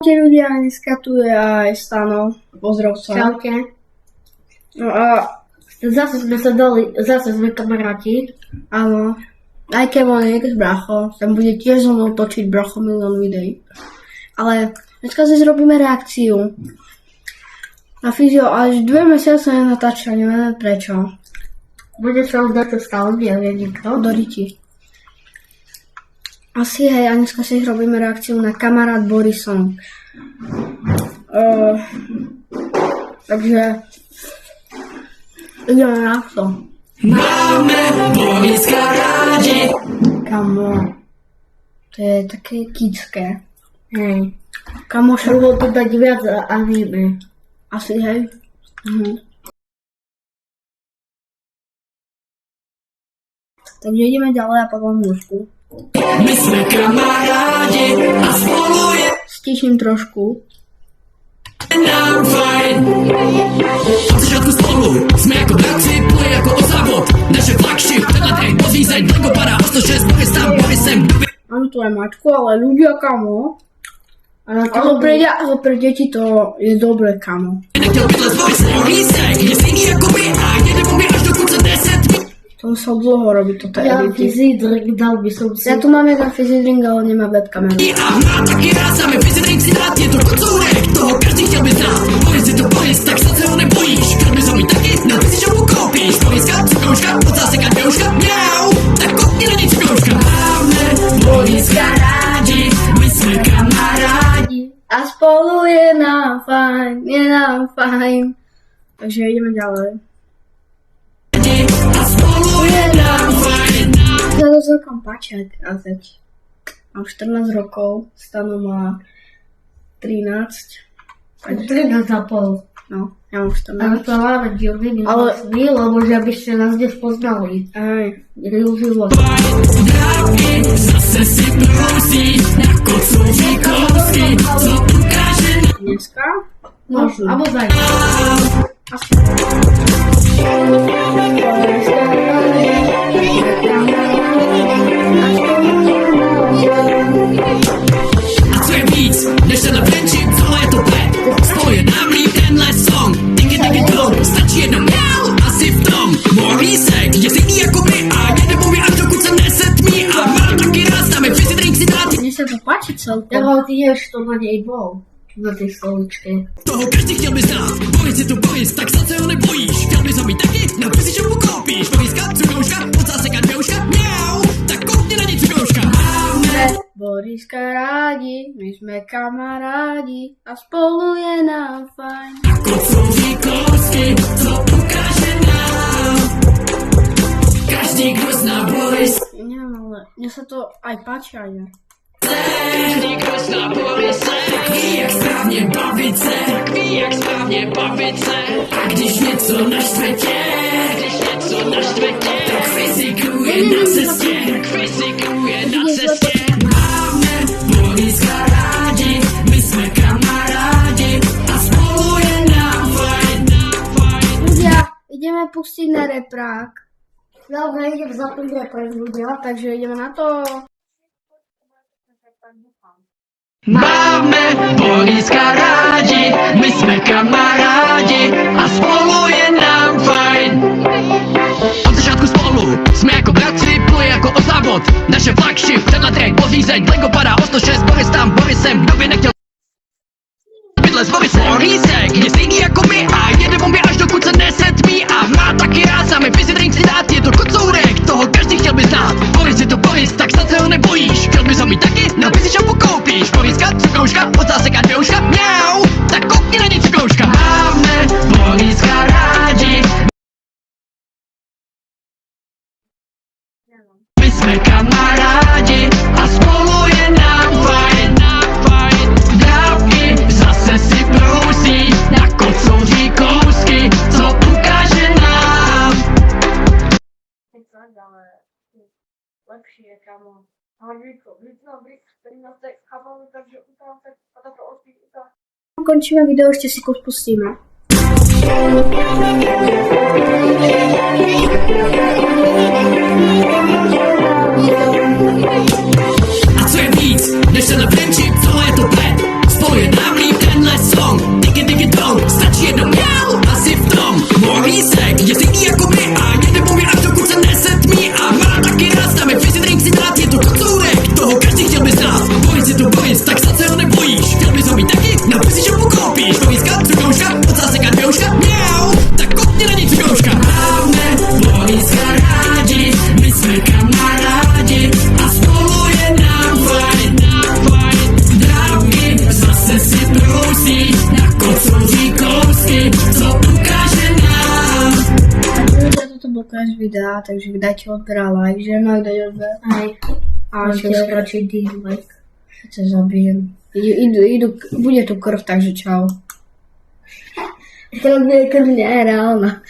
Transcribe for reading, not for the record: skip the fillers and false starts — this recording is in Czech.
Ľudia, dneska tu je aj Stano. Pozdrav sa. Čaute. No a Zase sme sa dali, zase sme kamaráti. áno, aj Kevonik z Bracho, tam bude tiež so mnou točiť Bracho milión videí. Ale dneska si zrobíme reakciu na fyzio, až 2 mesiace nenatáča, neviem prečo. Bude sa už dať to stále, nevie nikto. Do riti. Asi hej, a dneska si robíme reakciu na kamarát Borison. Takže ideme na to. Máme Boriska rádi. Kamo, to je také kýčské. Hej. Kamoša, Bolo to dať viac anime. asi hej. Takže ideme ďalej a potom mužku. My sme kamarádi a spolu je Stíším trošku. nám fajn. Od začiatku spolu sme ako bratci, play ako o závod. Naše flagship, tenhle podvízeň, Lego para, 106, Boris tam, Boris sem. Mám tu aj mačku, ale ľudia, kamo. Ale Ale pre deti to je dobre, kamo. Nechtěl bydlet Boris, Borisek, je stejný jako my a jede po mě až do konce 10. To musel dlho robiť toto ja edity. fyzidrik dal by som si. Ja tu mám jeden fyzidring, ale nemá webkameru. A má taky rád, sami fyzidrik si dát, je to kocourek, toho každý chtěl by znát. Boris je to Boris, tak snad se ho nebojíš, chtěl bys ho mít taky, no ty si šoupu koupíš. Boriska, cukrouška, podsásek a dvouška, mňau, tak koukni na ní cukrouška. Máme Boriska rádi, my jsme kamarádi. A spolu je nám fajn. Takže ideme ďalej. A spolu je nám fajn. Ja to celkom páči a teď. Mám 14 rokov, Stano má 13. Takže, 13,5. no, ja mám Ale 14. to máme dielny Ale- ale lebo že aby ste nás nespoznali. Hej, Real život. Dávky, zase si prousíš, jako Covíkovský, co ukáže dneska? No, Možno. abo zajtra. A co je víc, než se na friendship, celé je to pet. Spolu je nám líp tenhle song, tiki tiki tom, stačí jedno mňau, asi v tom. Borisek je stejný jako my a jede po mě až dokud se nesetmí a má taky rád, dáme fyzi drink si dát. Mne sa to páči celkom. Ale ty ješ to na nej bol. Na tej stoličke. Toho každý chtěl by znát, Boris je to Boris, tak snad se ho nebojíš. Chtěl bys ho mít taky, na fyzi šoupu koupíš. Boriska, cukrouška, podsásek a dvouška, mňau, tak koukni na ní cukrouška. Máme Boriska rádi, my sme kamarádi a spolu je nám fajn. jako Covíkovský, co ukáže nám. Každý, kdo zná Boris, Neviem, ale mne sa to aj páči aj ja. každý, kdo zná Borise, tak ví, jak správně bavit se, A když něco naštve tě, tak fyzikuje na cestě, Máme Boriska rádi, my jsme kamarádi a spolu je nám fajn. Ľudia, ideme pustiť na reprák, Dobre, idem zapiť repre ľudia. takže ideme na to. Máme Boriska rádi, my jsme kamarádi a spolu je nám fajn. Od začátku spolu jsme jako bratři, pluje jako o závod. Naše flagship, tenhle track, podvízeň, Lego para, 106, Boris tam, Borisem, kdo by nechtěl bydlet s Borisem. Borisek je stejný jako my a jede po mě až dokud se nesetmí a má taky rád, sami fyzi drink si dát, je to kocourek, toho každý chtěl by znát. Boris je to Boris, tak snad se ho nebojíš, chtěl bys ho mít taky, na fyzi šoupu koupíš. Boriska, cukrouška, podsásek a dvouška, mňau, tak koukni na ní cukrouška. Máme Boriska rádi, my jsme kamarádi a spolu je nám fajn. Dávky, zase si prousíš, jako Covíkovský, co ukáže nám. Ale lepší je, kamo. Hodíko, který nás tak chápali, takže ukážem tak a tak to ospí. Končíme video, ešte si kus pustíme. A co je víc, než se na friendship, celé je to pet. Spolu je videa, takže dajte odber a like, že majú dať odber. Hej. A A čo tiež radšej dislike. sa zabijem. Bude tu krv, takže čau. To bude krv nereálna.